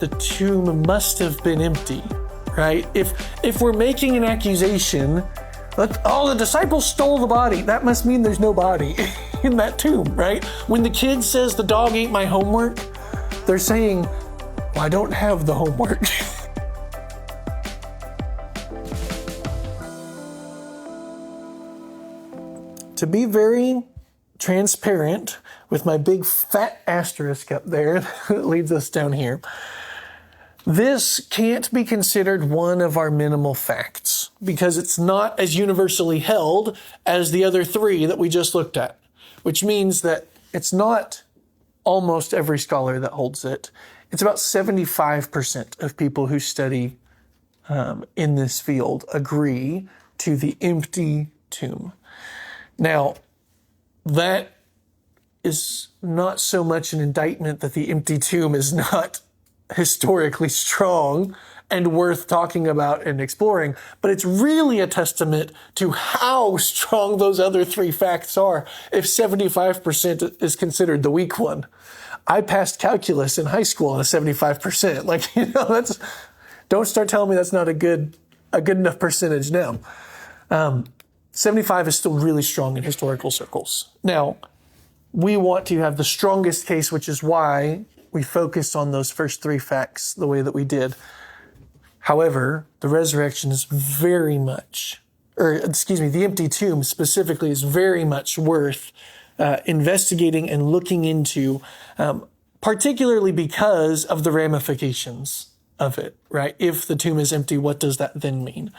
the tomb must have been empty, right? If we're making an accusation, the disciples stole the body, that must mean there's no body in that tomb, right? When the kid says the dog ate my homework, they're saying, well, I don't have the homework. To be very transparent, with my big fat asterisk up there that leads us down here, this can't be considered one of our minimal facts because it's not as universally held as the other three that we just looked at, which means that it's not almost every scholar that holds it. It's about 75% of people who study in this field agree to the empty tomb. Now, that is not so much an indictment that the empty tomb is not historically strong and worth talking about and exploring, but it's really a testament to how strong those other three facts are if 75% is considered the weak one. I passed calculus in high school on a 75%. Don't start telling me that's not a good enough percentage now. 75 is still really strong in historical circles. Now, we want to have the strongest case, which is why we focused on those first three facts the way that we did. However, the resurrection is the empty tomb specifically is very much worth investigating and looking into, particularly because of the ramifications of it, right? If the tomb is empty, what does that then mean?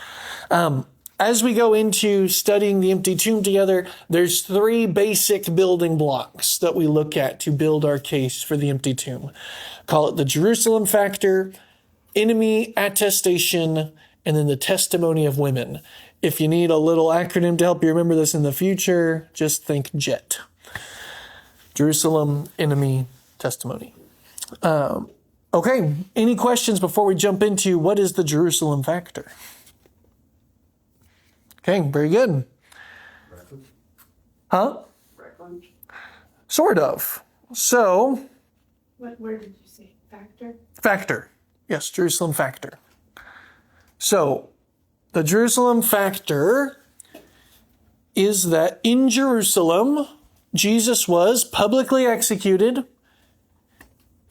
As we go into studying the empty tomb together, there's three basic building blocks that we look at to build our case for the empty tomb. Call it the Jerusalem factor, enemy attestation, and then the testimony of women. If you need a little acronym to help you remember this in the future, just think JET. Jerusalem, enemy, testimony. Okay, any questions before we jump into what is the Jerusalem factor? Okay, very good. Reckon? Huh? Reckon? Sort of. So. Where did you say? Factor? Factor. Yes, Jerusalem factor. So, the Jerusalem factor is that in Jerusalem, Jesus was publicly executed.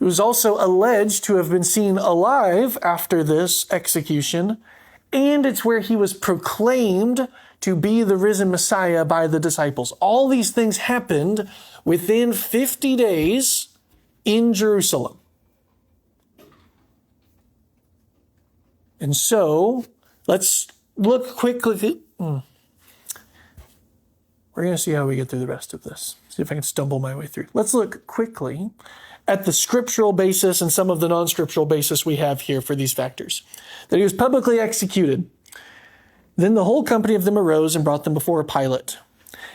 He was also alleged to have been seen alive after this execution. And it's where he was proclaimed to be the risen Messiah by the disciples. All these things happened within 50 days in Jerusalem. And so, let's look quickly. We're going to see how we get through the rest of this. See if I can stumble my way through. Let's look quickly at the scriptural basis and some of the non-scriptural basis we have here for these factors. That he was publicly executed. Then the whole company of them arose and brought them before Pilate.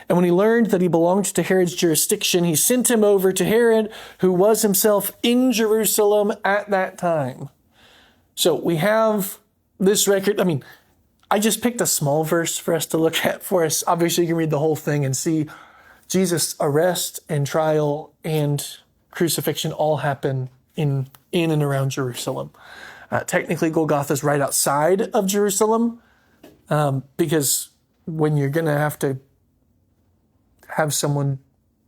And when he learned that he belonged to Herod's jurisdiction, he sent him over to Herod, who was himself in Jerusalem at that time. So we have this record. I just picked a small verse for us to look at for us. Obviously, you can read the whole thing and see Jesus' arrest and trial and crucifixion all happen in and around Jerusalem. Technically, Golgotha is right outside of Jerusalem because when you're going to have someone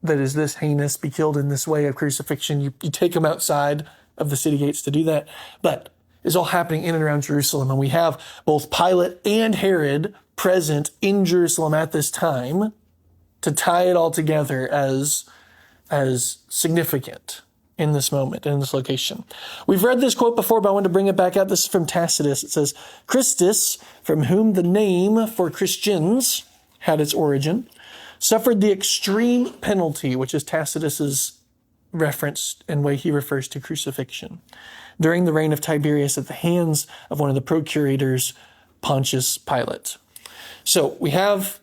that is this heinous be killed in this way of crucifixion, you take them outside of the city gates to do that. But it's all happening in and around Jerusalem. And we have both Pilate and Herod present in Jerusalem at this time to tie it all together as significant in this moment, in this location. We've read this quote before, but I want to bring it back out. This is from Tacitus. It says, Christus, from whom the name for Christians had its origin, suffered the extreme penalty, which is Tacitus's reference and way he refers to crucifixion, during the reign of Tiberius at the hands of one of the procurators, Pontius Pilate. So we have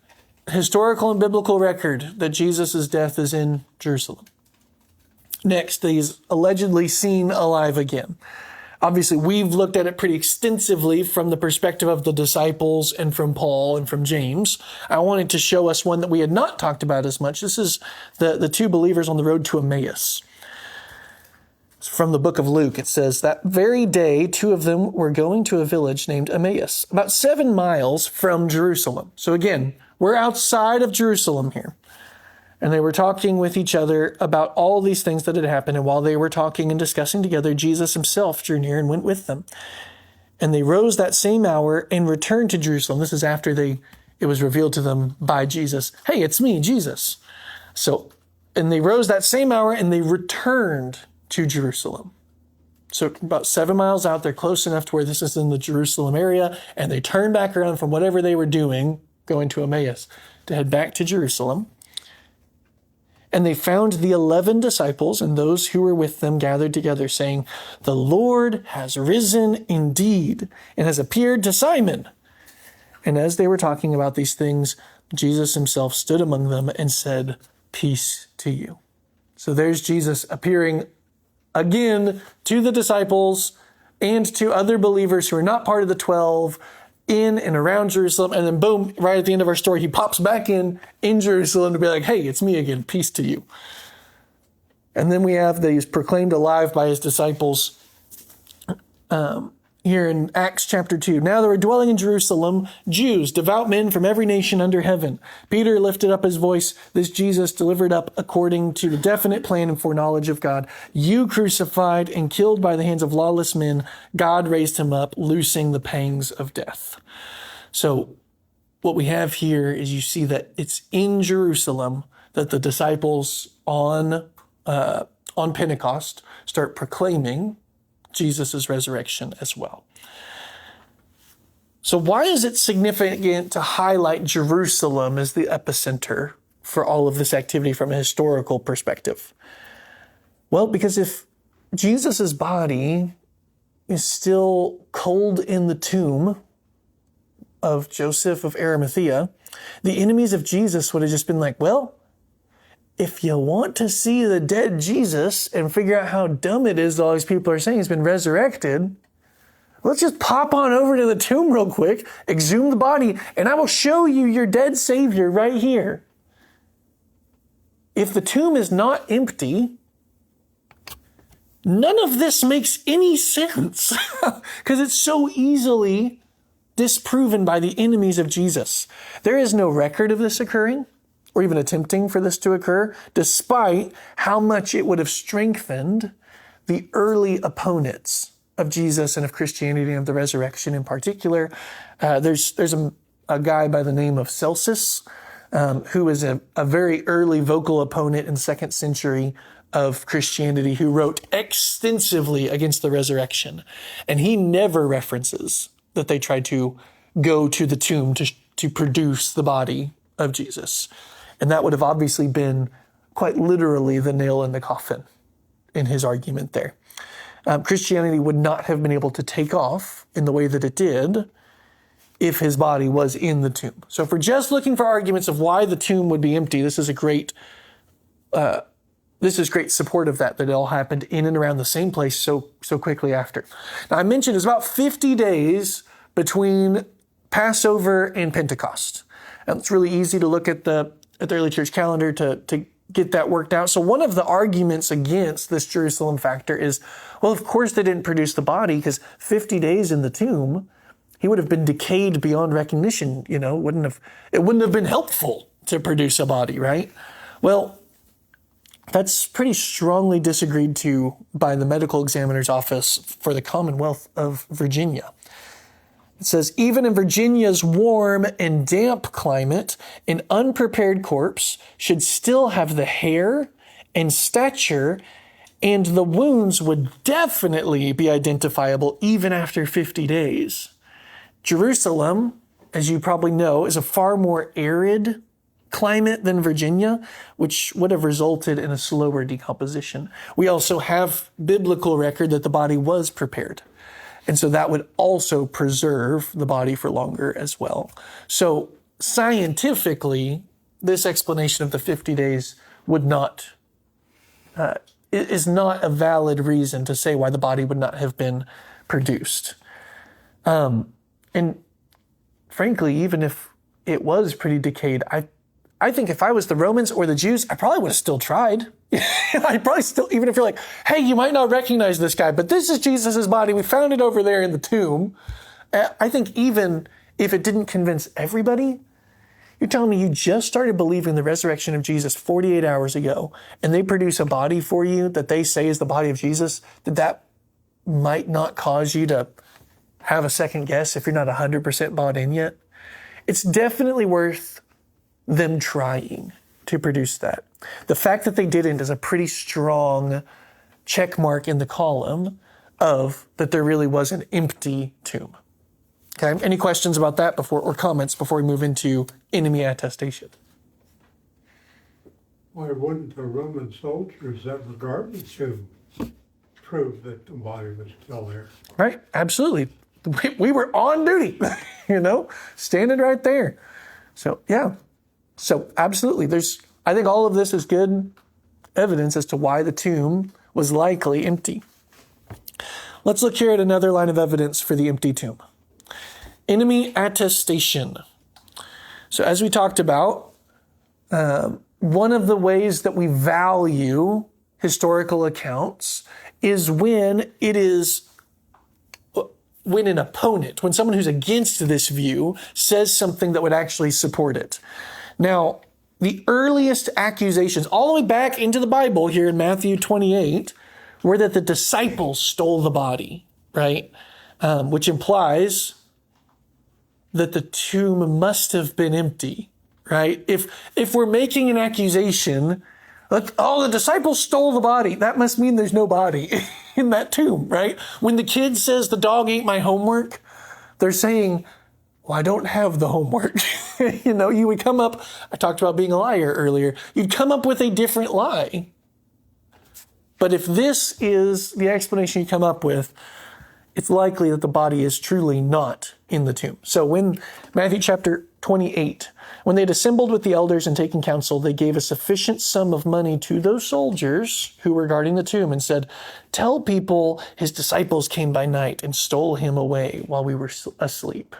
historical and biblical record that Jesus' death is in Jerusalem. Next, he's allegedly seen alive again. Obviously, we've looked at it pretty extensively from the perspective of the disciples and from Paul and from James. I wanted to show us one that we had not talked about as much. This is the two believers on the road to Emmaus. From the book of Luke, it says, that very day, two of them were going to a village named Emmaus, about 7 miles from Jerusalem. So again, we're outside of Jerusalem here. And they were talking with each other about all these things that had happened. And while they were talking and discussing together, Jesus himself drew near and went with them. And they rose that same hour and returned to Jerusalem. This is after it was revealed to them by Jesus. Hey, it's me, Jesus. And they rose that same hour and they returned to Jerusalem. So about 7 miles out, they're close enough to where this is in the Jerusalem area. And they turned back around from whatever they were doing, going to Emmaus, to head back to Jerusalem. And they found the 11 disciples and those who were with them gathered together, saying, the Lord has risen indeed and has appeared to Simon. And as they were talking about these things, Jesus himself stood among them and said, peace to you. So there's Jesus appearing again to the disciples and to other believers who are not part of the 12 in and around Jerusalem. And then boom, right at the end of our story, he pops back in Jerusalem to be like, hey, it's me again, peace to you. And then we have that he's proclaimed alive by his disciples here in Acts chapter 2. Now there were dwelling in Jerusalem Jews, devout men from every nation under heaven. Peter lifted up his voice, this Jesus delivered up according to the definite plan and foreknowledge of God. You crucified and killed by the hands of lawless men. God raised him up, loosing the pangs of death. So what we have here is you see that it's in Jerusalem that the disciples on Pentecost start proclaiming Jesus' resurrection as well. So why is it significant to highlight Jerusalem as the epicenter for all of this activity from a historical perspective? Well, because if Jesus' body is still cold in the tomb of Joseph of Arimathea, the enemies of Jesus would have just been like, well, if you want to see the dead Jesus and figure out how dumb it is that all these people are saying he's been resurrected, let's just pop on over to the tomb real quick, exhume the body, and I will show you your dead Savior right here. If the tomb is not empty, none of this makes any sense because it's so easily disproven by the enemies of Jesus. There is no record of this occurring, or even attempting for this to occur, despite how much it would have strengthened the early opponents of Jesus and of Christianity and of the resurrection in particular. There's a guy by the name of Celsus, who is a very early vocal opponent in the 2nd century of Christianity, who wrote extensively against the resurrection. And he never references that they tried to go to the tomb to produce the body of Jesus. And that would have obviously been quite literally the nail in the coffin in his argument there. Christianity would not have been able to take off in the way that it did if his body was in the tomb. So if we're just looking for arguments of why the tomb would be empty, this is great support of that it all happened in and around the same place so quickly after. Now I mentioned it's about 50 days between Passover and Pentecost. And it's really easy to look at the early church calendar to get that worked out. So one of the arguments against this Jerusalem factor is, well, of course they didn't produce the body because 50 days in the tomb, he would have been decayed beyond recognition. It wouldn't have been helpful to produce a body, right? Well, that's pretty strongly disagreed to by the medical examiner's office for the Commonwealth of Virginia. It says, even in Virginia's warm and damp climate, an unprepared corpse should still have the hair and stature, and the wounds would definitely be identifiable even after 50 days. Jerusalem, as you probably know, is a far more arid climate than Virginia, which would have resulted in a slower decomposition. We also have biblical record that the body was prepared. And so that would also preserve the body for longer as well. So scientifically, this explanation of the 50 days is not a valid reason to say why the body would not have been produced. And frankly, even if it was pretty decayed, I think if I was the Romans or the Jews, I probably would have still tried. I probably still, even if you're like, hey, you might not recognize this guy, but this is Jesus' body. We found it over there in the tomb. I think even if it didn't convince everybody, you're telling me you just started believing the resurrection of Jesus 48 hours ago, and they produce a body for you that they say is the body of Jesus, that might not cause you to have a second guess if you're not 100% bought in yet. It's definitely worth them trying to produce that. The fact that they didn't is a pretty strong check mark in the column of that there really was an empty tomb. Okay, any questions about that or comments before we move into enemy attestation? Why wouldn't the Roman soldiers that were guarding the tomb prove that the body was still there? Right, absolutely. We were on duty, standing right there. So, yeah. So, absolutely. I think all of this is good evidence as to why the tomb was likely empty. Let's look here at another line of evidence for the empty tomb. Enemy attestation. So, as we talked about, one of the ways that we value historical accounts is when an opponent, when someone who's against this view says something that would actually support it. Now, the earliest accusations, all the way back into the Bible here in Matthew 28, were that the disciples stole the body, right? Which implies that the tomb must have been empty, right? If we're making an accusation, like, the disciples stole the body, that must mean there's no body in that tomb, right? When the kid says the dog ate my homework, they're saying, well, I don't have the homework. You would come up, I talked about being a liar earlier, you'd come up with a different lie. But if this is the explanation you come up with, it's likely that the body is truly not in the tomb. So when Matthew chapter 28, when they had assembled with the elders and taken counsel, they gave a sufficient sum of money to those soldiers who were guarding the tomb and said, tell people his disciples came by night and stole him away while we were asleep.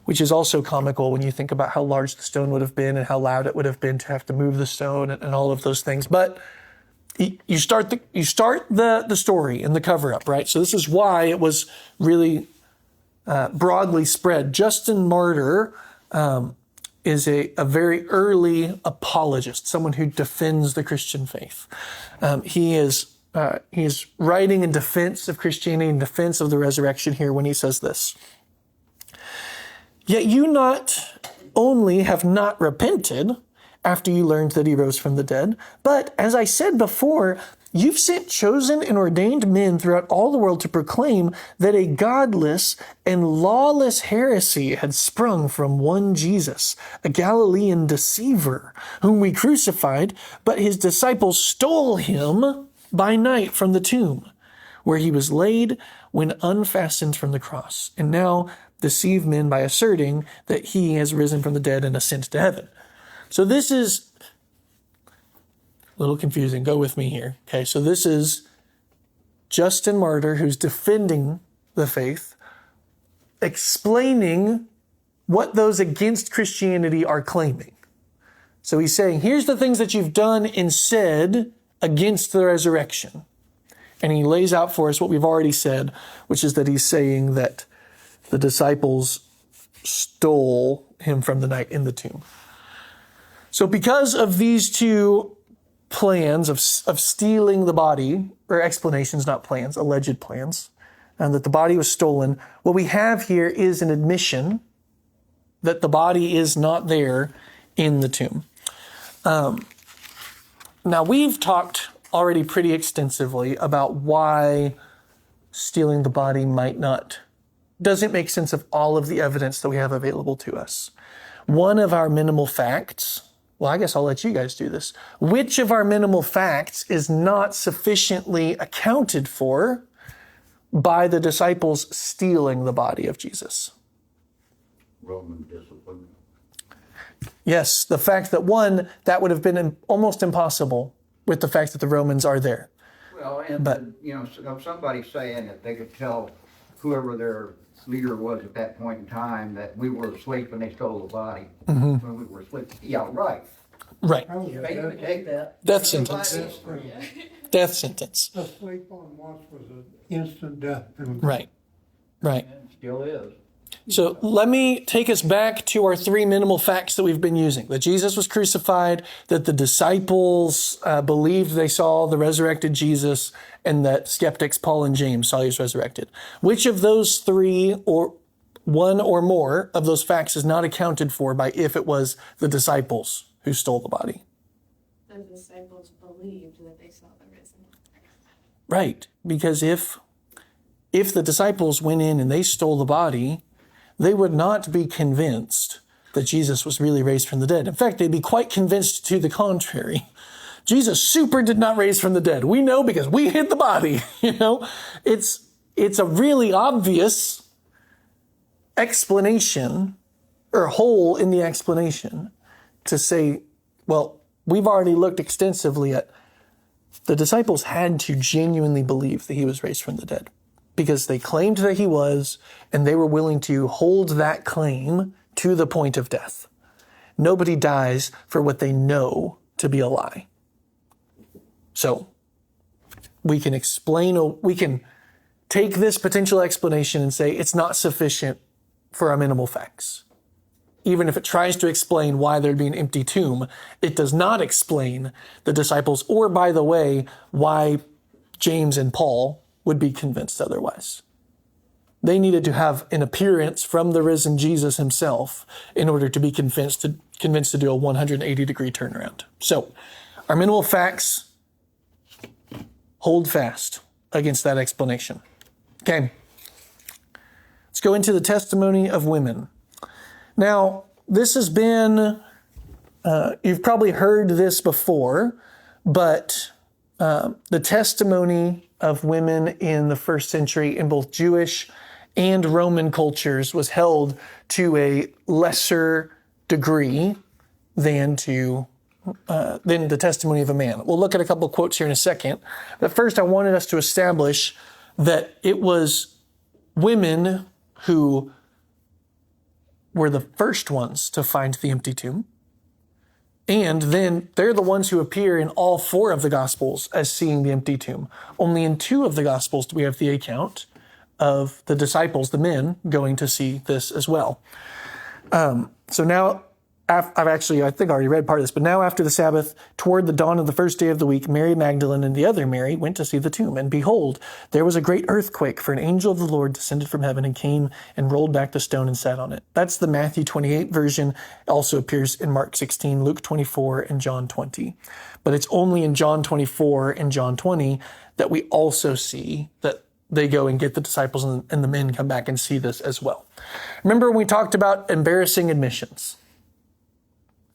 Which is also comical when you think about how large the stone would have been and how loud it would have been to have to move the stone and all of those things. But you start the story and the cover up, right? So this is why it was really broadly spread. Justin Martyr is a very early apologist, someone who defends the Christian faith. He is writing in defense of Christianity, in defense of the resurrection here when he says this. Yet you not only have not repented after you learned that he rose from the dead, but as I said before, you've sent chosen and ordained men throughout all the world to proclaim that a godless and lawless heresy had sprung from one Jesus, a Galilean deceiver, whom we crucified, but his disciples stole him by night from the tomb, where he was laid when unfastened from the cross, and now deceive men by asserting that he has risen from the dead and ascended to heaven. So this is a little confusing. Go with me here. Okay, so this is Justin Martyr, who's defending the faith, explaining what those against Christianity are claiming. So he's saying, here's the things that you've done and said against the resurrection. And he lays out for us what we've already said, which is that he's saying that the disciples stole him from the night in the tomb. So because of these two plans of stealing the body, or explanations, not plans, alleged plans, and that the body was stolen, what we have here is an admission that the body is not there in the tomb. Now, we've talked already pretty extensively about why stealing the body doesn't make sense of all of the evidence that we have available to us. One of our minimal facts, well, I guess I'll let you guys do this. Which of our minimal facts is not sufficiently accounted for by the disciples stealing the body of Jesus? Roman discipline. Yes, the fact that that would have been almost impossible with the fact that the Romans are there. Well, and But- somebody saying that they could tell whoever their leader was at that point in time, that we were asleep when they stole the body. When we were asleep. Yeah, right. Right. I was They would take that. Death sentence. Death sentence. asleep on watch was an instant death penalty. Right. Right. And still is. So let me take us back to our three minimal facts that we've been using. That Jesus was crucified, that the disciples believed they saw the resurrected Jesus, and that skeptics Paul and James saw he was resurrected. Which of those three, or one or more of those facts, is not accounted for by if it was the disciples who stole the body? The disciples believed that they saw the risen. Right. Because if the disciples went in and they stole the body, they would not be convinced that Jesus was really raised from the dead. In fact, they'd be quite convinced to the contrary. Jesus super did not raise from the dead. We know because we hid the body. It's a really obvious explanation or hole in the explanation to say, well, we've already looked extensively at the disciples had to genuinely believe that he was raised from the dead, because they claimed that he was, and they were willing to hold that claim to the point of death. Nobody dies for what they know to be a lie. So we can take this potential explanation and say it's not sufficient for our minimal facts. Even if it tries to explain why there'd be an empty tomb, it does not explain the disciples, or, by the way, why James and Paul would be convinced otherwise. They needed to have an appearance from the risen Jesus himself in order to be convinced to do a 180-degree turnaround. So, our minimal facts hold fast against that explanation. Okay. Let's go into the testimony of women. Now, this has been, you've probably heard this before, but the testimony of women in the first century in both Jewish and Roman cultures was held to a lesser degree than the testimony of a man. We'll look at a couple of quotes here in a second. But first, I wanted us to establish that it was women who were the first ones to find the empty tomb. And then they're the ones who appear in all four of the Gospels as seeing the empty tomb. Only in two of the Gospels do we have the account of the disciples, the men, going to see this as well. So now, I think I already read part of this, but now after the Sabbath, toward the dawn of the first day of the week, Mary Magdalene and the other Mary went to see the tomb. And behold, there was a great earthquake, for an angel of the Lord descended from heaven and came and rolled back the stone and sat on it. That's the Matthew 28 version. It also appears in Mark 16, Luke 24, and John 20. But it's only in John 24 and John 20 that we also see that they go and get the disciples and the men come back and see this as well. Remember when we talked about embarrassing admissions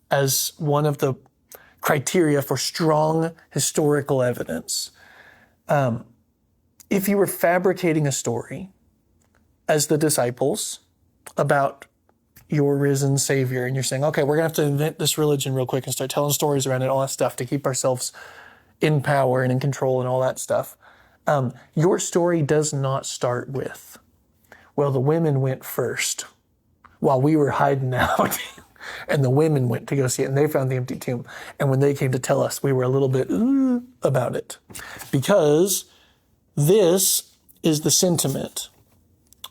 as one of the criteria for strong historical evidence? If you were fabricating a story as the disciples about your risen Savior, and you're saying, okay, we're going to have to invent this religion real quick and start telling stories around it, all that stuff to keep ourselves in power and in control and all that stuff. Your story does not start with, well, the women went first while we were hiding out. And the women went to go see it, and they found the empty tomb. And when they came to tell us, we were a little bit about it. Because this is the sentiment,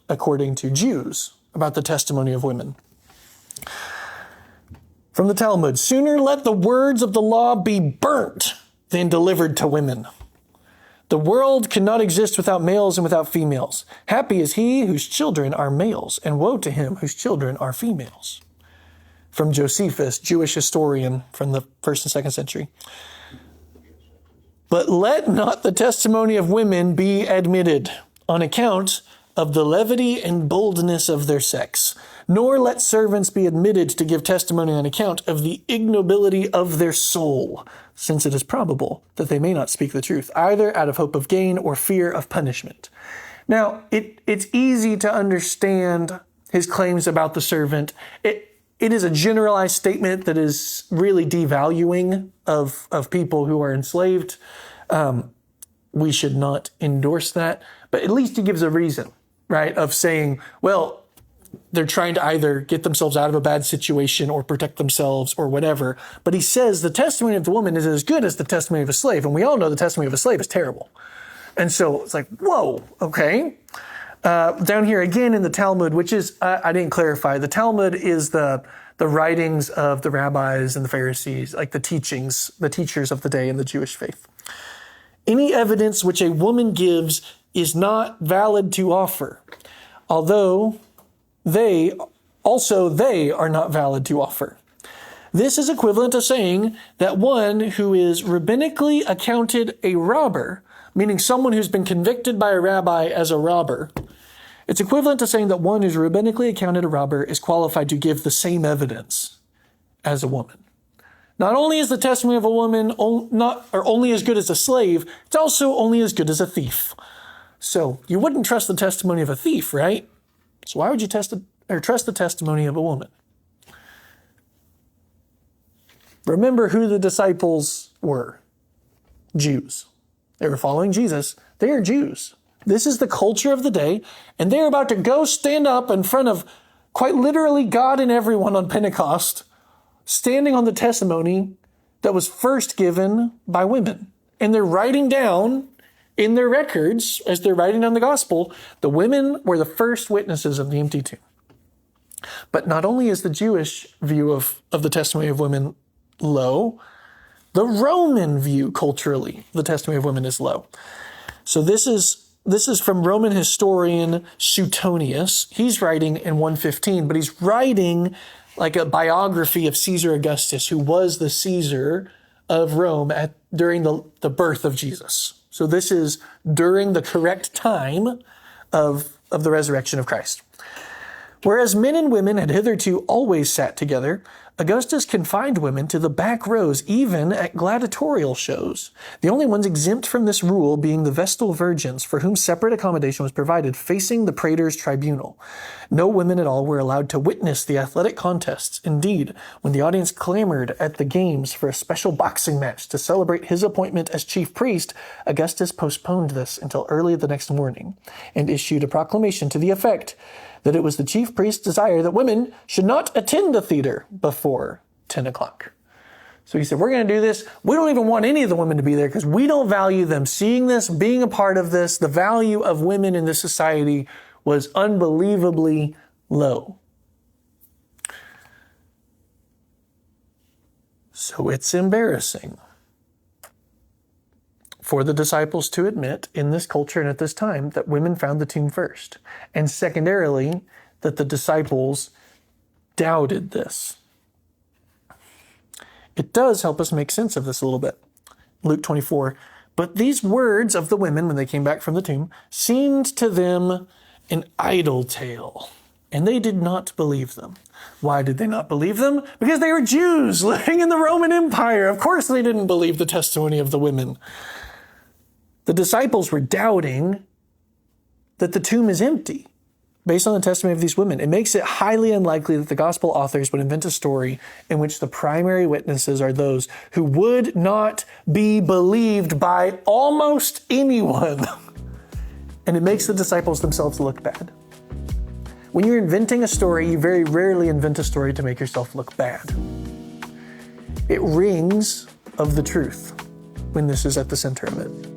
according to Jews, about the testimony of women. From the Talmud, sooner let the words of the law be burnt than delivered to women. The world cannot exist without males and without females. Happy is he whose children are males, and woe to him whose children are females. From Josephus, Jewish historian from the 1st and 2nd century. But let not the testimony of women be admitted on account of the levity and boldness of their sex, nor let servants be admitted to give testimony on account of the ignobility of their soul, since it is probable that they may not speak the truth, either out of hope of gain or fear of punishment. Now, it's easy to understand his claims about the servant. It is a generalized statement that is really devaluing of people who are enslaved. We should not endorse that, but at least he gives a reason, right? Of saying, well, they're trying to either get themselves out of a bad situation or protect themselves or whatever. But he says the testimony of the woman is as good as the testimony of a slave. And we all know the testimony of a slave is terrible. And so it's like, whoa, okay. Down here again in the Talmud, which is, I didn't clarify, the Talmud is the writings of the rabbis and the Pharisees, like the teachings, the teachers of the day in the Jewish faith. Any evidence which a woman gives is not valid to offer, although they are not valid to offer. This is equivalent to saying that one who is rabbinically accounted a robber, meaning someone who's been convicted by a rabbi as a robber, it's equivalent to saying that one who's rabbinically accounted a robber is qualified to give the same evidence as a woman. Not only is the testimony of a woman only as good as a slave, it's also only as good as a thief. So you wouldn't trust the testimony of a thief, right? So why would you trust the testimony of a woman? Remember who the disciples were. Jews. They were following Jesus. They are Jews. This is the culture of the day, and they're about to go stand up in front of quite literally God and everyone on Pentecost, standing on the testimony that was first given by women. And they're writing down in their records, as they're writing down the gospel, the women were the first witnesses of the empty tomb. But not only is the Jewish view of the testimony of women low, the Roman view culturally, the testimony of women is low. So this is from Roman historian Suetonius. He's writing in 115, but he's writing like a biography of Caesar Augustus, who was the Caesar of Rome during the birth of Jesus. So this is during the correct time of the resurrection of Christ. Whereas men and women had hitherto always sat together, Augustus confined women to the back rows, even at gladiatorial shows, the only ones exempt from this rule being the Vestal virgins, for whom separate accommodation was provided facing the praetor's tribunal. No women at all were allowed to witness the athletic contests. Indeed, when the audience clamored at the games for a special boxing match to celebrate his appointment as chief priest, Augustus postponed this until early the next morning and issued a proclamation to the effect that it was the chief priest's desire that women should not attend the theater before 10 o'clock. So he said, we're going to do this. We don't even want any of the women to be there because we don't value them seeing this, being a part of this. The value of women in this society was unbelievably low. So it's embarrassing for the disciples to admit in this culture and at this time that women found the tomb first. And secondarily, that the disciples doubted this. It does help us make sense of this a little bit. Luke 24, but these words of the women when they came back from the tomb seemed to them an idle tale, and they did not believe them. Why did they not believe them? Because they were Jews living in the Roman Empire. Of course they didn't believe the testimony of the women. The disciples were doubting that the tomb is empty based on the testimony of these women. It makes it highly unlikely that the gospel authors would invent a story in which the primary witnesses are those who would not be believed by almost anyone. And it makes the disciples themselves look bad. When you're inventing a story, you very rarely invent a story to make yourself look bad. It rings of the truth when this is at the center of it.